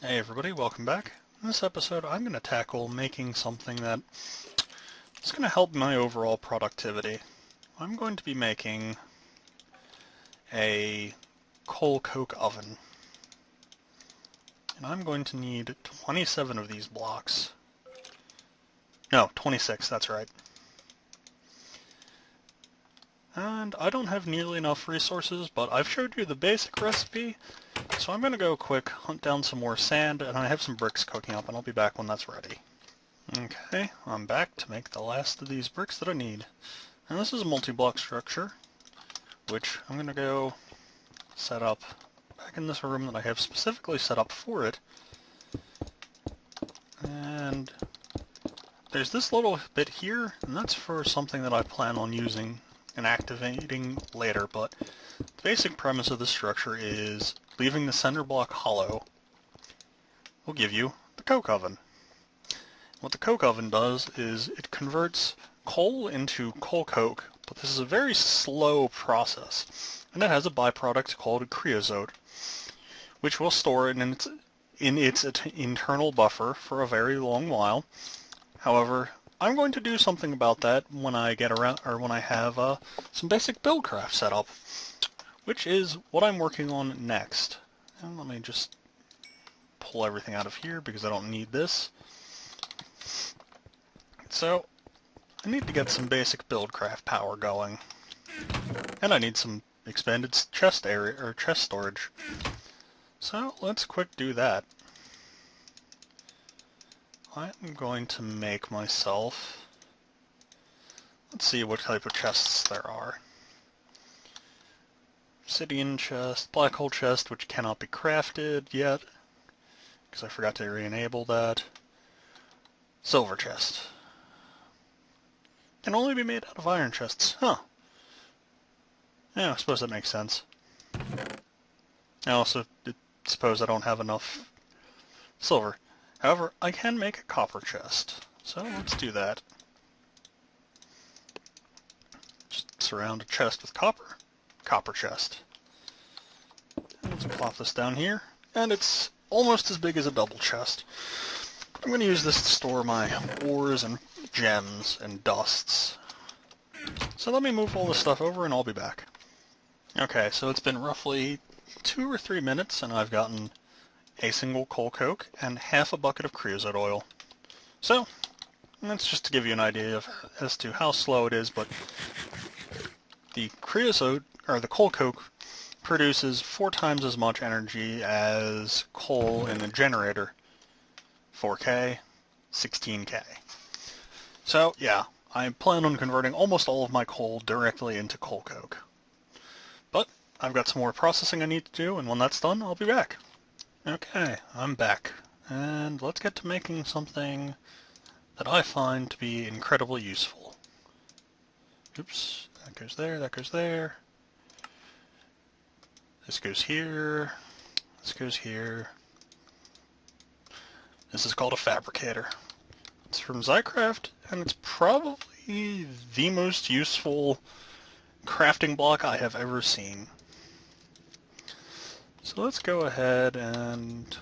Hey everybody, welcome back. In this episode I'm going to tackle making something that is going to help my overall productivity. I'm going to be making a coal coke oven. And I'm going to need 27 of these blocks. No, 26, that's right. And I don't have nearly enough resources, but I've showed you the basic recipe, so I'm going to go quick, hunt down some more sand, and I have some bricks cooking up, and I'll be back when that's ready. Okay, I'm back to make the last of these bricks that I need. And this is a multi-block structure, which I'm going to go set up back in this room that I have specifically set up for it. And there's this little bit here, and that's for something that I plan on using and activating later, but the basic premise of this structure is leaving the center block hollow will give you the coke oven. What the coke oven does is it converts coal into coal coke, but this is a very slow process, and it has a byproduct called creosote, which will store it in its internal buffer for a very long while. However, I'm going to do something about that when I get around, or when I have some basic buildcraft set up, which is what I'm working on next. And let me just pull everything out of here because I don't need this. So I need to get some basic buildcraft power going, and I need some expanded chest area or chest storage. So let's quick do that. I'm going to make myself, let's see what type of chests there are. Obsidian chest, black hole chest, which cannot be crafted yet, because I forgot to re-enable that. Silver chest. Can only be made out of iron chests. Huh. Yeah, I suppose that makes sense. I also suppose I don't have enough silver. However, I can make a copper chest. So let's do that. Just surround a chest with copper. Copper chest. And let's plop this down here. And it's almost as big as a double chest. I'm going to use this to store my ores and gems and dusts. So let me move all this stuff over and I'll be back. Okay, so it's been roughly 2 or 3 minutes and I've gotten a single coal coke and half a bucket of creosote oil. So that's just to give you an idea as to how slow it is, but the creosote, or the coal coke, produces 4 times as much energy as coal in a generator. 4K, 16K. So yeah, I plan on converting almost all of my coal directly into coal coke. But I've got some more processing I need to do, and when that's done, I'll be back. Okay, I'm back, and let's get to making something that I find to be incredibly useful. Oops, that goes there, that goes there. This goes here, this goes here. This is called a fabricator. It's from Xycraft, and it's probably the most useful crafting block I have ever seen. So let's go ahead and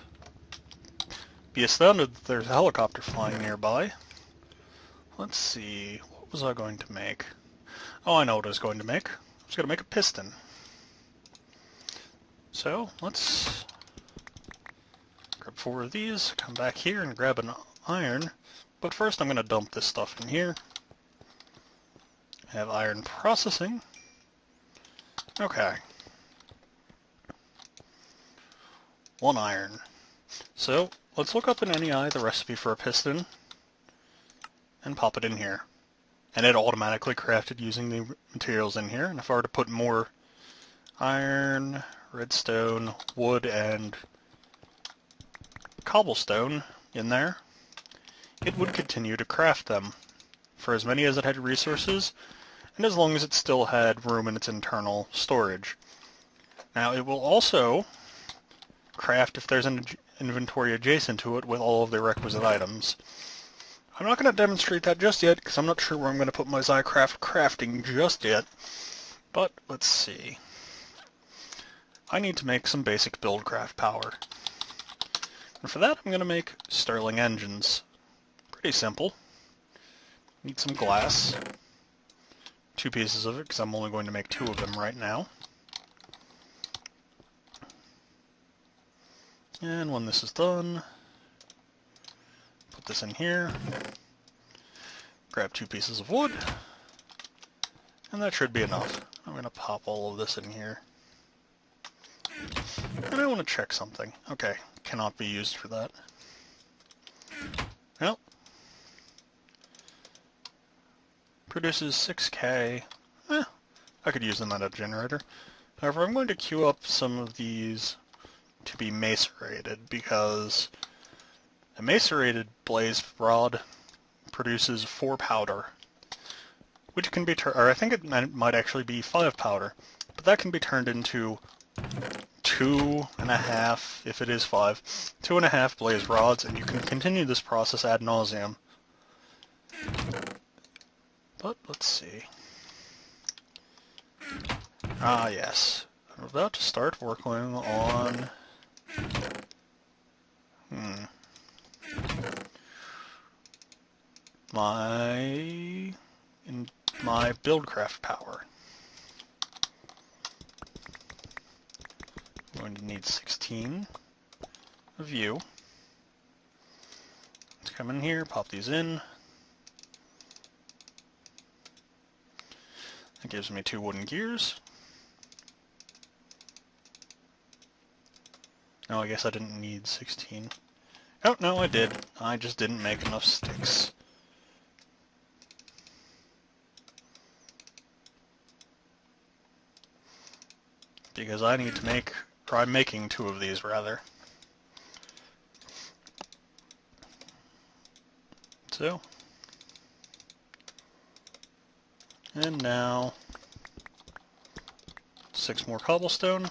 be astounded that there's a helicopter flying nearby. Let's see, what was I going to make? Oh, I know what I was going to make. I was going to make a piston. So let's grab 4 of these, come back here and grab an iron. But first I'm going to dump this stuff in here. I have iron processing. Okay. 1 iron. So let's look up in NEI the recipe for a piston and pop it in here. And it automatically crafted using the materials in here. And if I were to put more iron, redstone, wood, and cobblestone in there, it would continue to craft them for as many as it had resources, and as long as it still had room in its internal storage. Now it will also craft if there's an inventory adjacent to it with all of the requisite items. I'm not going to demonstrate that just yet because I'm not sure where I'm going to put my Xycraft crafting just yet, but let's see. I need to make some basic buildcraft power. And for that, I'm going to make Stirling engines. Pretty simple. Need some glass. 2 pieces of it, because I'm only going to make 2 of them right now. And when this is done, put this in here. Grab 2 pieces of wood. And that should be enough. I'm going to pop all of this in here. And I want to check something. Okay, cannot be used for that. Well, produces 6K. I could use them at a generator. However, I'm going to queue up some of these to be macerated, because a macerated blaze rod produces 4 powder, which can be or I think it might actually be 5 powder, but that can be turned into 2.5, if it is 5, 2.5 blaze rods, and you can continue this process ad nauseum. But let's see. Ah, yes. I'm about to start working on my buildcraft power. I'm going to need 16 of you. Let's come in here, pop these in. That gives me 2 wooden gears. Oh, I guess I didn't need 16. Oh, no, I did. I just didn't make enough sticks. Because I need to try making 2 of these, rather. So. And now, 6 more cobblestone.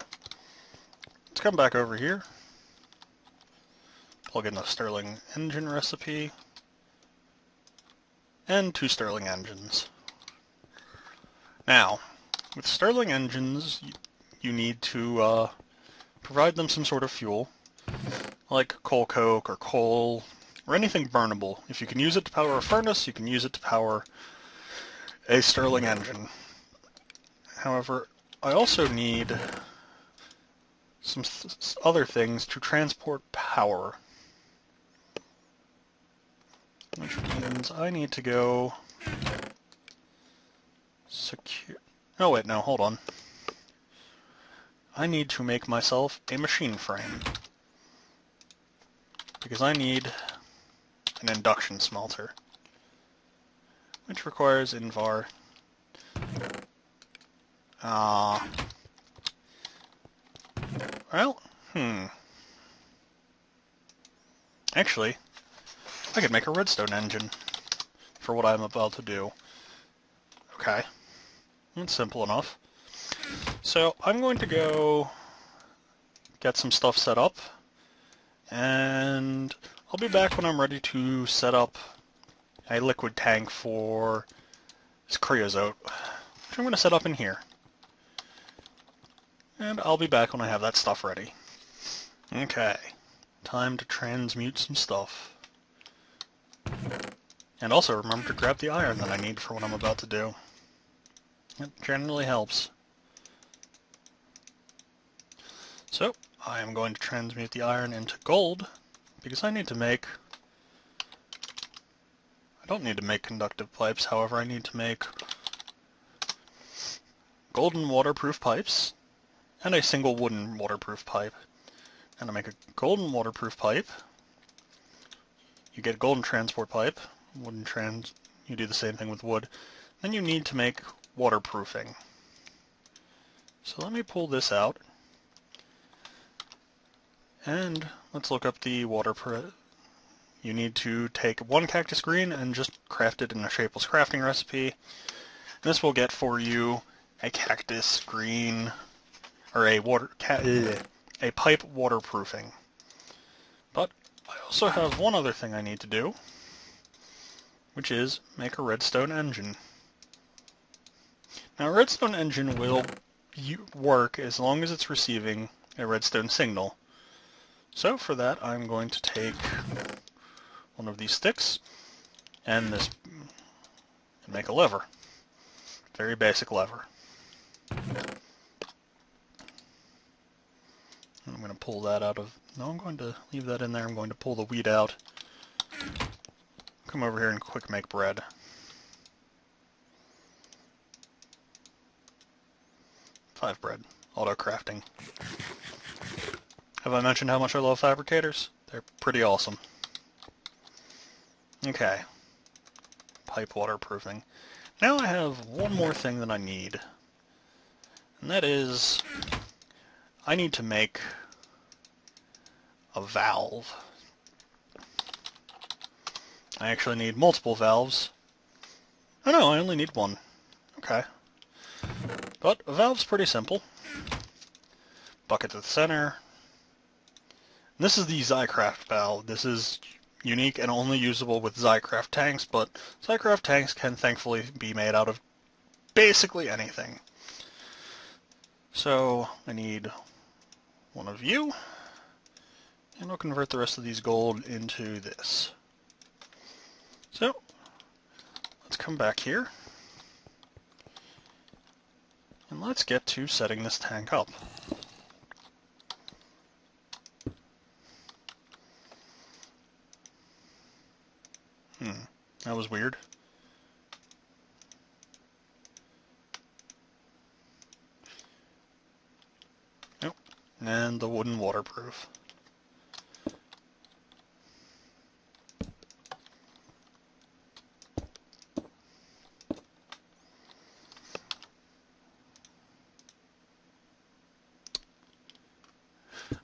Let's come back over here. Plug in a Stirling engine recipe. And 2 Stirling engines. Now, with Stirling engines, you need to provide them some sort of fuel, like coal coke or coal, or anything burnable. If you can use it to power a furnace, you can use it to power a Stirling engine. However, I also need some other things to transport power, which means I need to go secure... Oh wait, no, hold on. I need to make myself a machine frame, because I need an induction smelter, which requires invar. Well, actually, I could make a redstone engine for what I'm about to do. Okay, that's simple enough. So I'm going to go get some stuff set up, and I'll be back when I'm ready to set up a liquid tank for this creosote, which I'm going to set up in here. And I'll be back when I have that stuff ready. Okay, time to transmute some stuff. And also remember to grab the iron that I need for what I'm about to do. It generally helps. So, I am going to transmute the iron into gold, because I need to make... I don't need to make conductive pipes, however I need to make golden waterproof pipes, and a single wooden waterproof pipe. And to make a golden waterproof pipe, you get a golden transport pipe, you do the same thing with wood. Then you need to make waterproofing. So let me pull this out. And let's look up the waterproof. You need to take 1 cactus green and just craft it in a shapeless crafting recipe. This will get for you a cactus green, or a pipe waterproofing. But I also have one other thing I need to do, which is make a redstone engine. Now, a redstone engine will work as long as it's receiving a redstone signal. So for that, I'm going to take one of these sticks and this and make a lever. Very basic lever. I'm going to pull that out of... No, I'm going to leave that in there. I'm going to pull the wheat out. Come over here and quick make bread. Five bread. Auto crafting. Have I mentioned how much I love fabricators? They're pretty awesome. Okay. Pipe waterproofing. Now I have one more thing that I need. And that is... I need to make a valve. I actually need multiple valves. Oh no, I only need one. Okay. But a valve's pretty simple. Bucket to the center. And this is the Xycraft valve. This is unique and only usable with Xycraft tanks, but Xycraft tanks can thankfully be made out of basically anything. So I need one of you, and I'll convert the rest of these gold into this. So let's come back here, and let's get to setting this tank up. That was weird. Nope. And the wooden waterproof.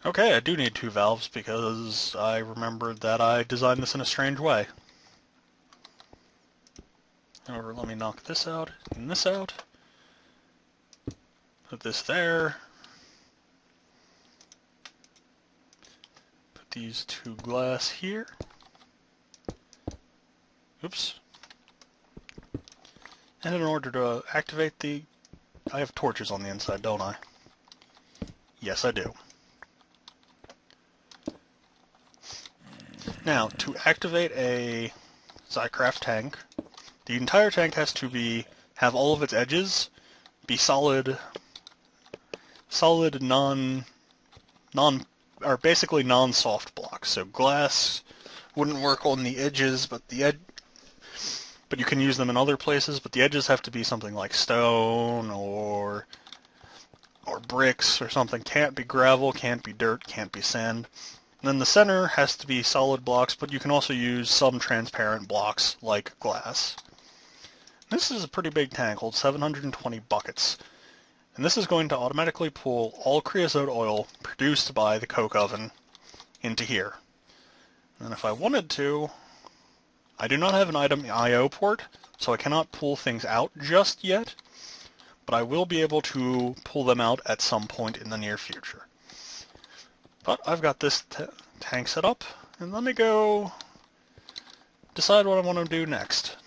Okay, I do need two valves because I remembered that I designed this in a strange way. However, let me knock this out and this out. Put this there. Put these two glass here. Oops. And in order to activate the... I have torches on the inside, don't I? Yes, I do. Now, to activate a Xycraft tank, the entire tank has to have all of its edges be solid basically non-soft blocks. So glass wouldn't work on the edges, but but you can use them in other places. But the edges have to be something like stone or bricks or something. Can't be gravel, can't be dirt, can't be sand. And then the center has to be solid blocks, but you can also use some transparent blocks like glass. This is a pretty big tank, holds 720 buckets. And this is going to automatically pull all creosote oil produced by the coke oven into here. And if I wanted to, I do not have an item I/O port, so I cannot pull things out just yet, but I will be able to pull them out at some point in the near future. But I've got this tank set up, and let me go decide what I want to do next.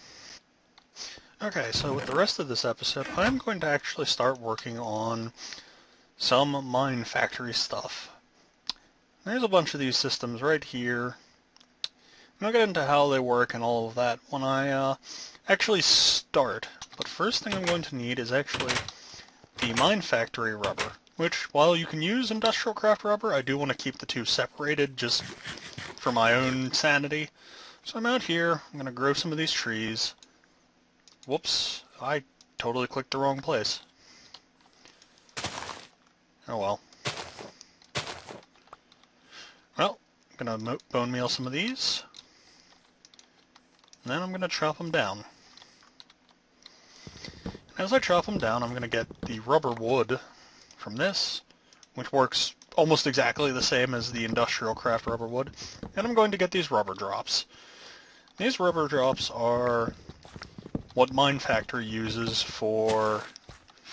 Okay, so with the rest of this episode, I'm going to actually start working on some Minefactory stuff. There's a bunch of these systems right here. And I'll get into how they work and all of that when I actually start. But first thing I'm going to need is actually the Minefactory rubber, which, while you can use industrial craft rubber, I do want to keep the two separated just for my own sanity. So I'm out here, I'm going to grow some of these trees. Whoops, I totally clicked the wrong place. Oh well. Well, I'm going to bone meal some of these. And then I'm going to chop them down. As I chop them down, I'm going to get the rubber wood from this, which works almost exactly the same as the industrial craft rubber wood. And I'm going to get these rubber drops. These rubber drops are what Minefactory uses for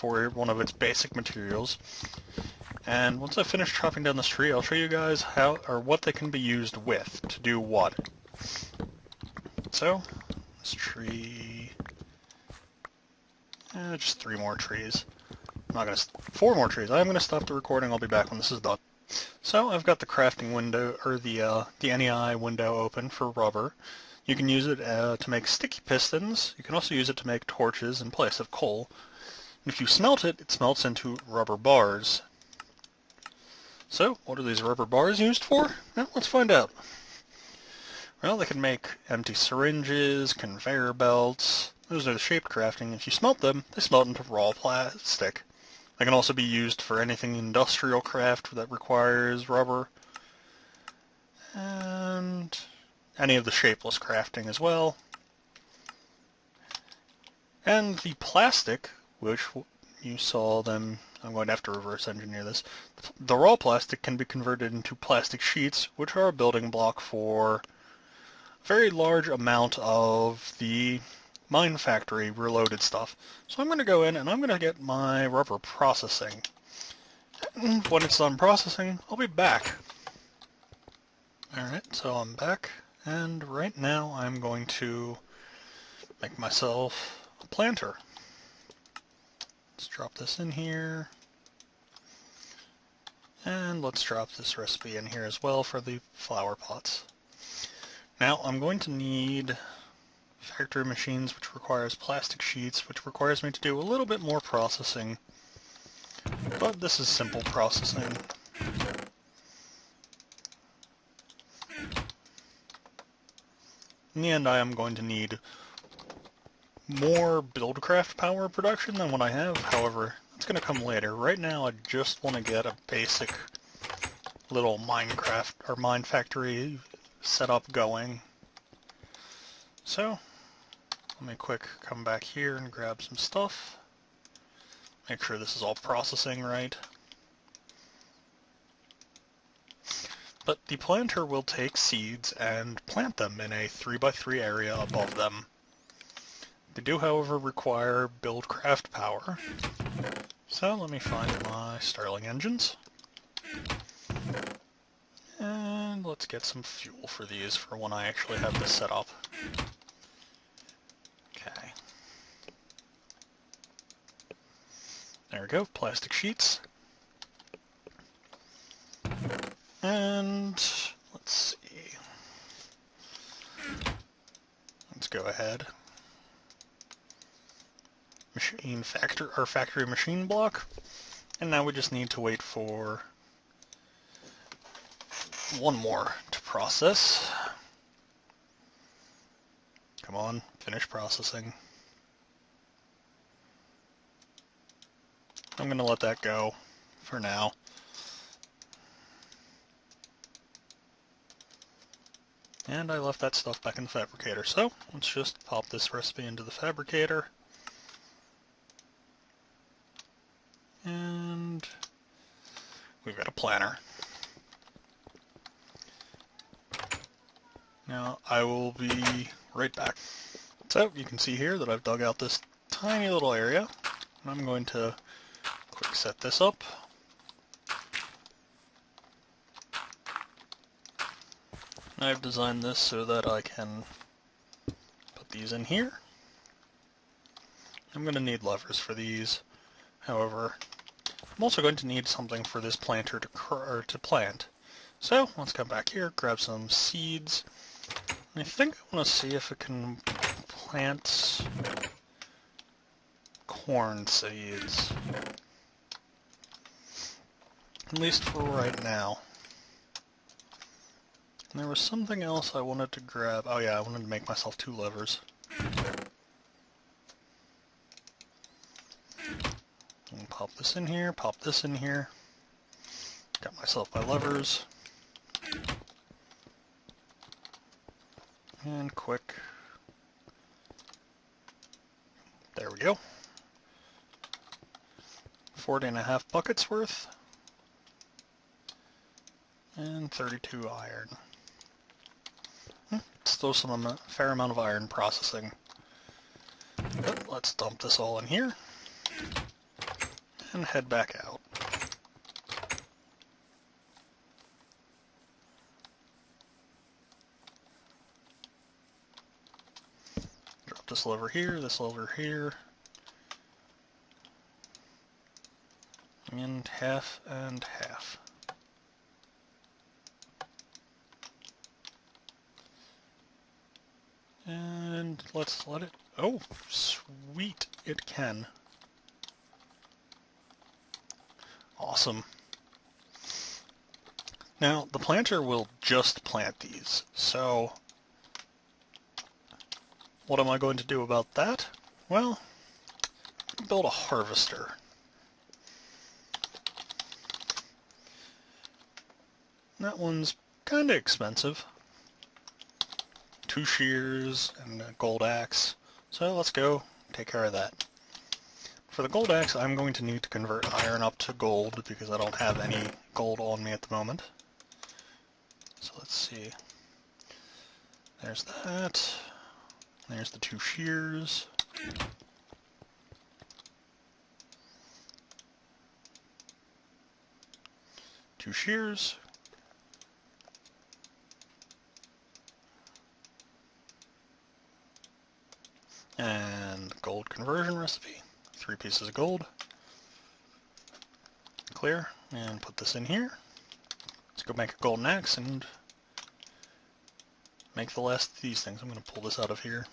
one of its basic materials. And once I finish chopping down this tree, I'll show you guys how or what they can be used with to do what. So, this tree, just 3 more trees. I'm not gonna, 4 more trees. I'm gonna stop the recording. I'll be back when this is done. So I've got the crafting window, or the NEI window open for rubber. You can use it to make sticky pistons. You can also use it to make torches in place of coal. And if you smelt it, it smelts into rubber bars. So, what are these rubber bars used for? Well, let's find out. Well, they can make empty syringes, conveyor belts. Those are the shaped crafting. If you smelt them, they smelt into raw plastic. They can also be used for anything industrial craft that requires rubber. And any of the shapeless crafting as well. And the plastic, which you saw them, I'm going to have to reverse engineer this. The raw plastic can be converted into plastic sheets, which are a building block for a very large amount of the Minefactory reloaded stuff. So I'm going to go in and I'm going to get my rubber processing. And when it's done processing, I'll be back. Alright, so I'm back, and right now I'm going to make myself a planter. Let's drop this in here. And let's drop this recipe in here as well for the flower pots. Now I'm going to need factory machines, which requires plastic sheets, which requires me to do a little bit more processing. But this is simple processing. In the end, I am going to need more Buildcraft power production than what I have. However, that's going to come later. Right now, I just want to get a basic little Minecraft or Minefactory setup going. So, let me quick come back here and grab some stuff. Make sure this is all processing right. But the planter will take seeds and plant them in a 3x3 area above them. They do, however, require Buildcraft power. So let me find my Starling engines. And let's get some fuel for these for when I actually have this set up. Okay. There we go, plastic sheets. And let's see. Let's go ahead. Factory machine block. And now we just need to wait for one more to process. Come on, finish processing. I'm going to let that go for now. And I left that stuff back in the fabricator, so let's just pop this recipe into the fabricator. And we've got a planter. Now I will be right back. So you can see here that I've dug out this tiny little area. And I'm going to quick set this up. I've designed this so that I can put these in here. I'm going to need levers for these. However, I'm also going to need something for this planter to plant. So let's come back here, grab some seeds. And I think I want to see if it can plant corn seeds. At least for right now. And there was something else I wanted to grab. Oh yeah, I wanted to make myself 2 levers. And pop this in here, pop this in here. Got myself my levers. And quick. There we go. 40.5 buckets worth. And 32 iron. Still a fair amount of iron processing. But let's dump this all in here. And head back out. Drop this lever here, this lever here. And half and half. And let's let it... Oh, sweet, it can. Awesome. Now, the planter will just plant these, so what am I going to do about that? Well, build a harvester. That one's kind of expensive. 2 shears and a gold axe, so let's go take care of that. For the gold axe, I'm going to need to convert iron up to gold because I don't have any gold on me at the moment. So let's see. There's that. There's the 2 shears. Two shears. And gold conversion recipe. 3 pieces of gold. Clear. And put this in here. Let's go make a golden axe and make the last of these things. I'm going to pull this out of here.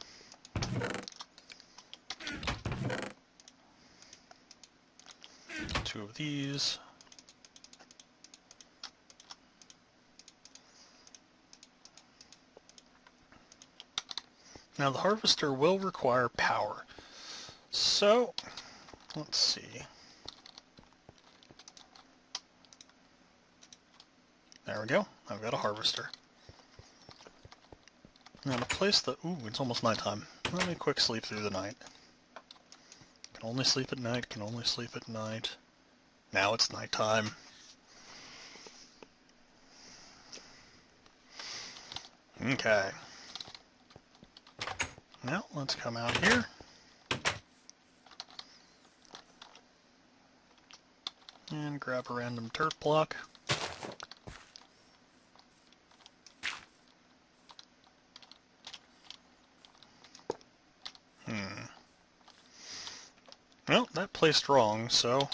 Two of these. Now the harvester will require power. So, let's see. There we go. I've got a harvester. Now to place the... Ooh, it's almost nighttime. Let me quick sleep through the night. Can only sleep at night, can only sleep at night. Now it's nighttime. Okay. Now let's come out here. And grab a random dirt block. Well, that placed wrong, so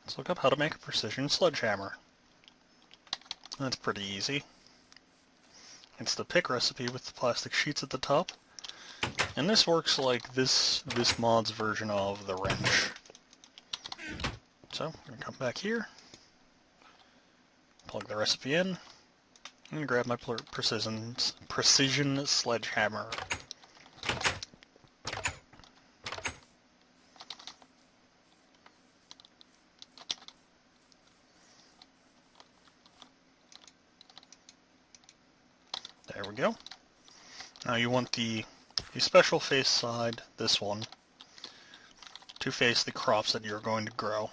let's look up how to make a precision sledgehammer. That's pretty easy. It's the pick recipe with the plastic sheets at the top. And this works like this mod's version of the wrench. So, I'm going to come back here, plug the recipe in, and grab my precision sledgehammer. There we go. Now you want the special face side, this one, to face the crops that you're going to grow.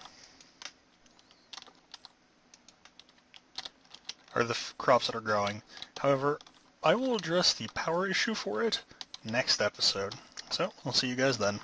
Or the crops that are growing. However, I will address the power issue for it next episode. So, I'll see you guys then.